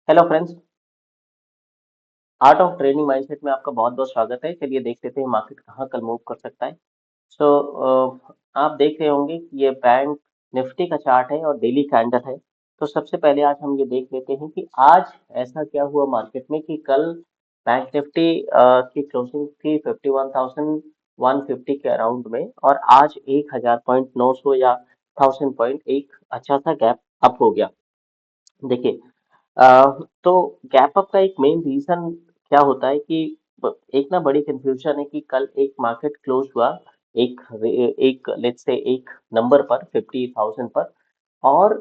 Hello friends. Art of trading mindset में आपका बहुत बहुत स्वागत है। चलिए देख लेते हैं मार्केट कहाँ कल मूव कर सकता है। आप देख रहे होंगे कि ये बैंक निफ्टी का चार्ट है और डेली कैंडल है। तो सबसे पहले आज हम ये देख लेते हैं कि आज ऐसा क्या हुआ मार्केट में कि कल बैंक निफ्टी की क्लोजिंग थी 51,150 के अराउंड में, और आज 1,000 पॉइंट 900 या 1,000 पॉइंट एक अच्छा सा गैप अप हो गया। देखिए, तो गैप अप का एक मेन रीजन क्या होता है कि एक ना बड़ी कंफ्यूजन है कि कल एक मार्केट क्लोज हुआ एक एक लेट्स से एक नंबर पर 50,000 पर, और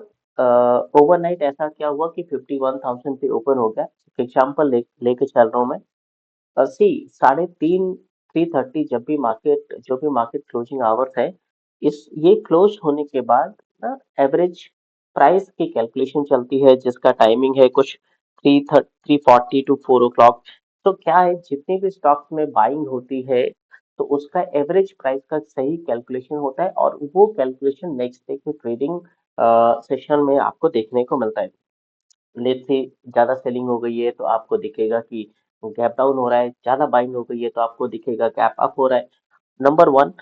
ओवरनाइट ऐसा क्या हुआ कि 51,000 पे ओपन हो गया। एग्जाम्पल लेके चल रहा हूँ मैं। सी 3:30 जब भी मार्केट जो भी मार्केट क्लोजिंग आवर्स है, इस ये क्लोज होने के बाद ना एवरेज प्राइस की कैलकुलेशन चलती है जिसका टाइमिंग है कुछ 3:40 टू 4 o'clock। तो क्या है, जितने भी स्टॉक्स में बाइंग होती है तो उसका एवरेज प्राइस का सही कैलकुलेशन होता है, और वो कैलकुलेशन नेक्स्ट डे के ट्रेडिंग सेशन में आपको देखने को मिलता है। लेट्स से ज्यादा सेलिंग हो गई है तो आपको दिखेगा कि गैप डाउन हो रहा है, ज्यादा बाइंग हो गई है तो आपको दिखेगा गैप अप हो रहा है। Number one.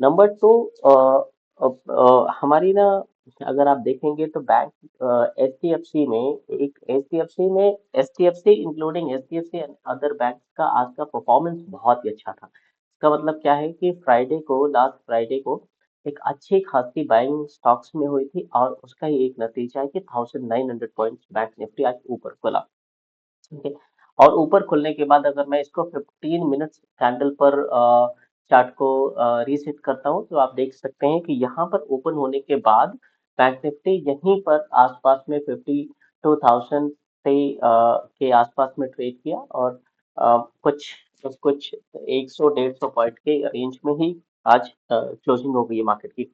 नंबर टू, हमारी ना, अगर आप देखेंगे तो bank H D F C including H D F C and other bank का आज का परफॉर्मेंस बहुत ही अच्छा था। इसका मतलब क्या है कि लास्ट फ्राइडे को एक अच्छी खासी बाइंग स्टॉक्स में हुई थी, और उसका ही एक नतीजा है कि 1,900 पॉइंट बैंक निफ्टी आज ऊपर खुला। ठीक है। और ऊपर खुलने के बाद अगर मैं इसको 15 मिनट्स कैंडल पर चार्ट को रीसेट करता हूँ तो आप देख सकते हैं कि यहाँ पर ओपन होने के बाद बैंक निफ्टी यहीं पर आसपास में 52,000 से के आसपास में ट्रेड किया, और कुछ कुछ 100 150 पॉइंट के रेंज में ही आज क्लोजिंग हो गई है मार्केट की।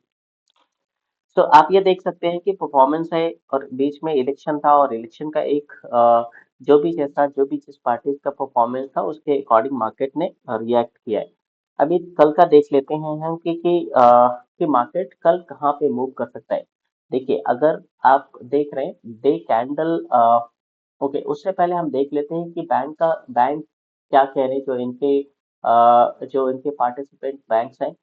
तो आप ये देख सकते हैं कि परफॉर्मेंस है, और बीच में इलेक्शन था, और इलेक्शन का एक जो भी जिस पार्टी का परफॉर्मेंस था उसके अकॉर्डिंग मार्केट ने रिएक्ट किया है। अभी कल का देख लेते हैं हम कि मार्केट कल कहाँ पे मूव कर सकता है। देखिए, अगर आप देख रहे हैं डे कैंडल, ओके, उससे पहले हम देख लेते हैं कि बैंक क्या कह रहे हैं, जो इनके पार्टिसिपेंट बैंक्स हैं।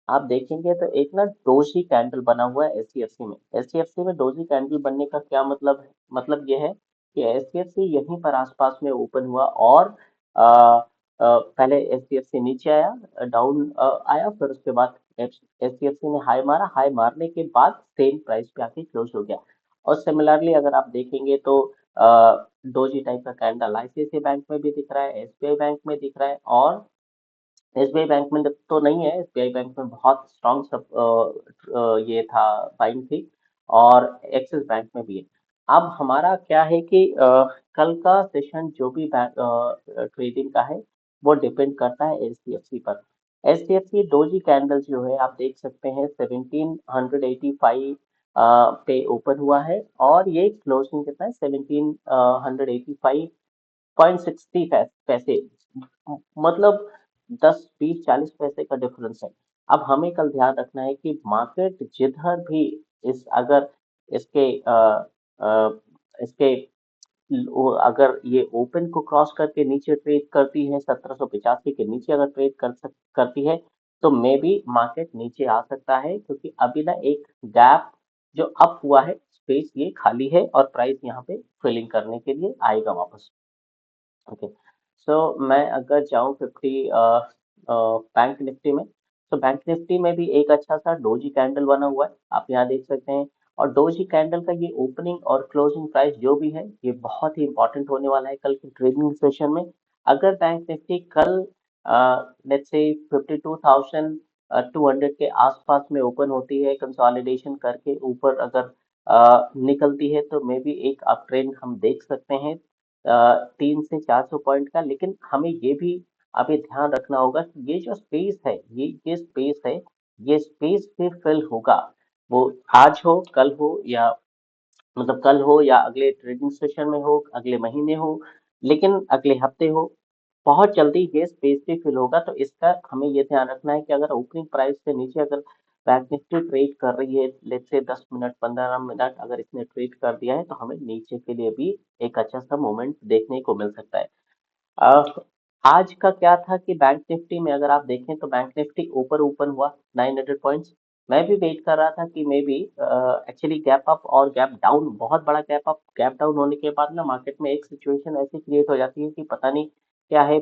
आप देखेंगे तो एक ना डोजी कैंडल बना हुआ है एचडीएफसी में। एचडीएफसी में डोजी कैंडल बनने का क्या मतलब है? मतलब ये है कि एचडीएफसी यहीं पर आसपास में ओपन हुआ, और पहले एचडीएफसी नीचे आया, डाउन आया, फिर उसके बाद एचडीएफसी ने हाई मारा, हाई मारने के बाद सेम प्राइस पे आके क्लोज हो गया। और सिमिलरली अगर आप देखेंगे तो डोजी टाइप का कैंडल आईसीआईसी बैंक में भी दिख रहा है, एसबीआई बैंक में दिख रहा है, और एसबीआई बैंक में तो नहीं है। एसबीआई बैंक में बहुत स्ट्रॉन्ग सब ये था, बाइंग थी, और एक्सिस बैंक में भी है। अब हमारा क्या है कि कल का सेशन जो भी ट्रेडिंग का है वो डिपेंड करता है एचडीएफसी पर। एचडीएफसी डोजी कैंडल जो है आप देख सकते हैं 1785 पे ओपन हुआ है, और ये क्लोजिंग कितना है 1785.60 पैसे, मतलब 10 20 40 पैसे का डिफरेंस है। अब हमें कल ध्यान रखना है कि मार्केट जिधर भी इस अगर इसके इसके अगर ये ओपन को क्रॉस करके नीचे ट्रेड करती है 1785 के नीचे अगर ट्रेड करती है तो मे बी मार्केट नीचे आ सकता है, क्योंकि अभी ना एक गैप जो अप हुआ है, स्पेस ये खाली है, और प्राइस यहाँ पे फिलिंग करने के लिए आएगा वापस। ओके। सो मैं अगर जाऊँ 50 बैंक निफ्टी में, तो बैंक निफ्टी में भी एक अच्छा सा डोजी कैंडल बना हुआ है, आप यहाँ देख सकते हैं। और डोजी कैंडल का ये ओपनिंग और क्लोजिंग प्राइस जो भी है ये बहुत ही इंपॉर्टेंट होने वाला है कल की ट्रेडिंग सेशन में। अगर बैंक निफ्टी कल लेट्स से 52,200 के आसपास में ओपन होती है, कंसोलिडेशन करके ऊपर अगर निकलती है, तो मे बी एक अप ट्रेंड हम देख सकते हैं 300 से 400 पॉइंट का। लेकिन हमें ये भी अभी ध्यान रखना होगा कि ये जो स्पेस है, ये स्पेस भी फिल होगा। वो आज हो, कल हो, या मतलब कल हो या अगले ट्रेडिंग सेशन में हो, अगले महीने हो, लेकिन अगले हफ्ते हो, बहुत जल्दी ये स्पेस भी फिल होगा। तो इसका हमें ये ध्यान रखना है कि अगर ओपनिंग प्राइस से नीचे अगर बैंक निफ्टी ट्रेड कर रही है, लेट्स से 10 मिनट 15 मिनट अगर इसने ट्रेड कर दिया है तो हमें नीचे के लिए भी एक अच्छा सा मोमेंट देखने को मिल सकता है। अ, आज का क्या था कि बैंक निफ्टी में अगर आप देखें तो बैंक निफ्टी ऊपर ओपन हुआ 900 पॉइंट्स। मैं भी वेट कर रहा था कि may be actually gap up और गैप डाउन, बहुत बड़ा गैप डाउन होने के बाद ना मार्केट में एक सिचुएशन ऐसी क्रिएट हो जाती है कि पता नहीं क्या है,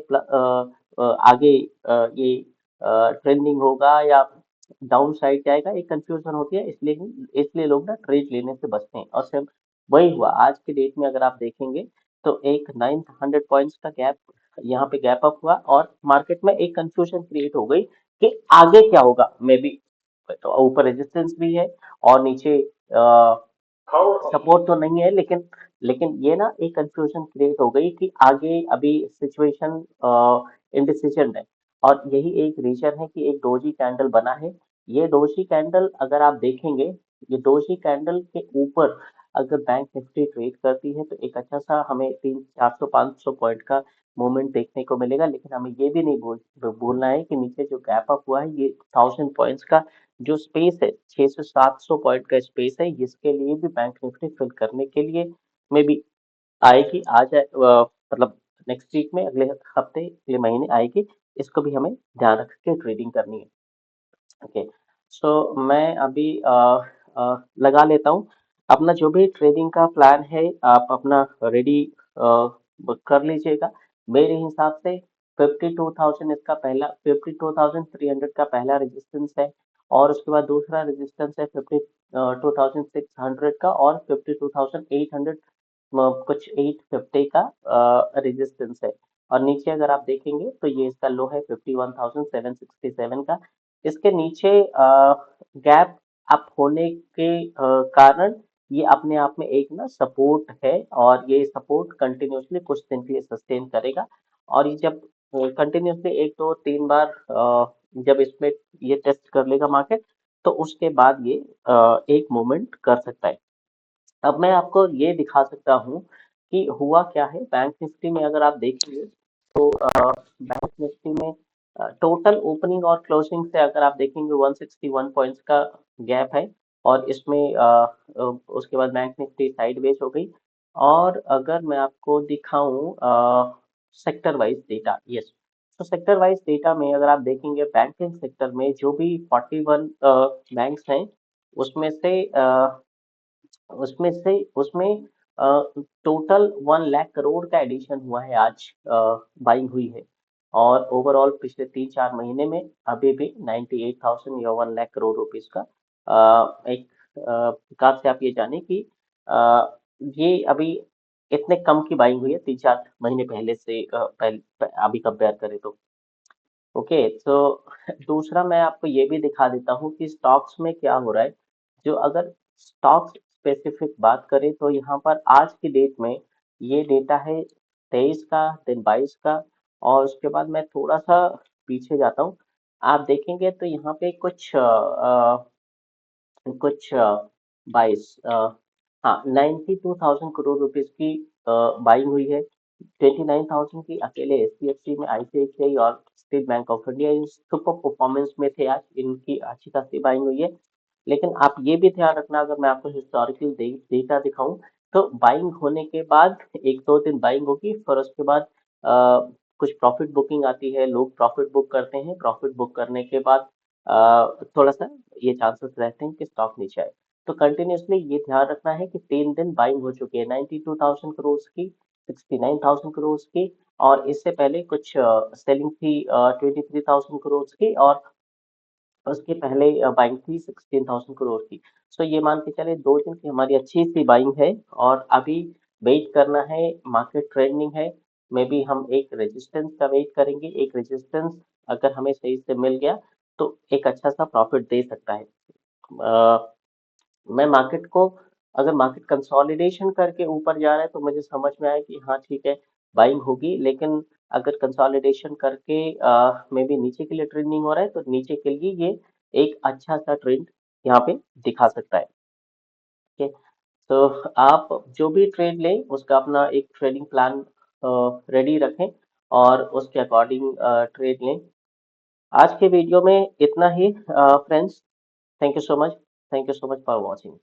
आगे ये ट्रेंडिंग होगा या डाउन साइड जाएगा, एक कंफ्यूजन होती है, इसलिए इसलिए लोग ना ट्रेड लेने से बचते हैं। और सेम वही हुआ आज के डेट में, अगर आप देखेंगे तो एक 900 पॉइंट्स का गैप यहाँ पे गैप अप हुआ और मार्केट में एक कंफ्यूजन क्रिएट हो गई कि आगे क्या होगा। मे बी तो ऊपर रेजिस्टेंस भी है और नीचे सपोर्ट तो नहीं है, लेकिन ये ना एक कंफ्यूजन क्रिएट हो गई कि आगे अभी सिचुएशन इंडिसीजन है। और यही एक रीजन है कि एक डोजी कैंडल बना है। ये डोजी कैंडल अगर आप देखेंगे, ये डोजी कैंडल के ऊपर अगर बैंक निफ्टी ट्रेड करती है तो एक अच्छा सा हमें 300 400 500 पॉइंट का मूवमेंट देखने को मिलेगा। लेकिन हमें ये भी नहीं भूलना है कि नीचे जो गैप अप हुआ है ये 1000 पॉइंट्स का जो स्पेस है, 600 700 पॉइंट का स्पेस है, इसके लिए भी बैंक निफ्टी फिल करने के लिए मे बी आएगी, आ जाए मतलब नेक्स्ट वीक में, अगले हफ्ते, अगले महीने आएगी। इसको भी हमें ध्यान रख के ट्रेडिंग करनी है। ओके, सो मैं अभी लगा लेता हूँ अपना जो भी ट्रेडिंग का प्लान है, आप अपना रेडी कर लीजिएगा। मेरे हिसाब से 52,000 इसका पहला, 52,300 का पहला रेजिस्टेंस है, और उसके बाद दूसरा रेजिस्टेंस है 52,600 का, और 52,800 कुछ 850 का रेजिस्टेंस है। और नीचे अगर आप देखेंगे तो ये इसका लो है 51,767 का। इसके नीचे गैप अप होने के कारण ये अपने आप में एक ना सपोर्ट है, और ये सपोर्ट कंटिन्यूअसली कुछ दिन के लिए सस्टेन करेगा। और ये जब कंटिन्यूअसली एक दो तीन बार जब इसमें ये टेस्ट कर लेगा मार्केट, तो उसके बाद ये एक मूवमेंट कर सकता है। अब मैं आपको ये दिखा सकता हूँ कि हुआ क्या है बैंक निफ्टी में। अगर आप देखेंगे तो बैंक निफ्टी में टोटल ओपनिंग और क्लोजिंग से अगर आप देखेंगे 161 पॉइंट्स का गैप है। और इसमें उसके बाद बैंक निफ्टी साइडवेज हो गई। और अगर मैं आपको दिखाऊं सेक्टर वाइज डेटा, यस, तो सेक्टर वाइज डेटा में अगर आप देखेंगे बैंकिंग सेक्टर में जो भी 41 बैंक्स हैं, उसमें से उसमें टोटल 1 लाख करोड़ का एडिशन हुआ है आज, बाइंग हुई है। और ओवरऑल पिछले 3 4 महीने में अभी भी 98,000 या 1 लाख करोड़ रुपीज का एक प्रकार से आप ये जाने कि ये अभी इतने कम की बाइंग हुई है 3 4 महीने पहले से, अभी कंपेयर करें तो। ओके, तो दूसरा मैं आपको ये भी दिखा देता हूँ कि स्टॉक्स में क्या हो रहा है। जो अगर स्टॉक्स स्पेसिफिक बात करें तो यहाँ पर आज की डेट में ये डेटा है 23 का, दिन 22 का। और उसके बाद मैं थोड़ा सा पीछे जाता हूँ, आप देखेंगे तो यहाँ पे कुछ 22, हाँ, 92,000 करोड़ रुपीज की बाइंग हुई है। 29,000 की अकेले एचडीएफसी में, आईसीआईसीआई और state bank of India in super performance में थे आज, इनकी अच्छी खासी बाइंग हुई है। लेकिन आप ये भी ध्यान रखना, अगर मैं आपको हिस्टोरिकल डेटा दिखाऊं तो बाइंग होने के बाद एक दो दिन बाइंग होगी, फिर उसके बाद कुछ प्रॉफिट बुकिंग आती है, लोग प्रॉफिट बुक करते हैं, प्रॉफिट बुक करने के बाद थोड़ा सा ये चांसेस रहते हैं कि स्टॉक नीचे आए। तो कंटिन्यूअसली ये ध्यान रखना है कि 3 दिन बाइंग हो चुकी है 92,000 करोड़ की, 69,000 करोड़ की, और इससे पहले कुछ सेलिंग थी 23,000 करोड़ की, और उसके पहले बाइंग थी 16,000 करोड़ की। सो ये मान के चले 2 दिन की हमारी अच्छी सी बाइंग है। और अभी वेट करना है, मार्केट ट्रेंडिंग है। मे बी हम एक रेजिस्टेंस का वेट करेंगे, एक रेजिस्टेंस अगर हमें सही से मिल गया तो एक अच्छा सा प्रॉफिट दे सकता है। मैं मार्केट को, अगर मार्केट कंसोलिडेशन करके ऊपर जा रहा है तो मुझे समझ में आया कि हाँ ठीक है, बाइंग होगी। लेकिन अगर कंसोलिडेशन करके मे बी नीचे के लिए ट्रेंडिंग हो रहा है तो नीचे के लिए ये एक अच्छा सा ट्रेंड यहाँ पे दिखा सकता है। ठीक है, तो आप जो भी ट्रेड लें उसका अपना एक ट्रेडिंग प्लान रेडी रखें और उसके अकॉर्डिंग ट्रेड लें। आज के वीडियो में इतना ही friends. Thank you so much, thank you so much for watching.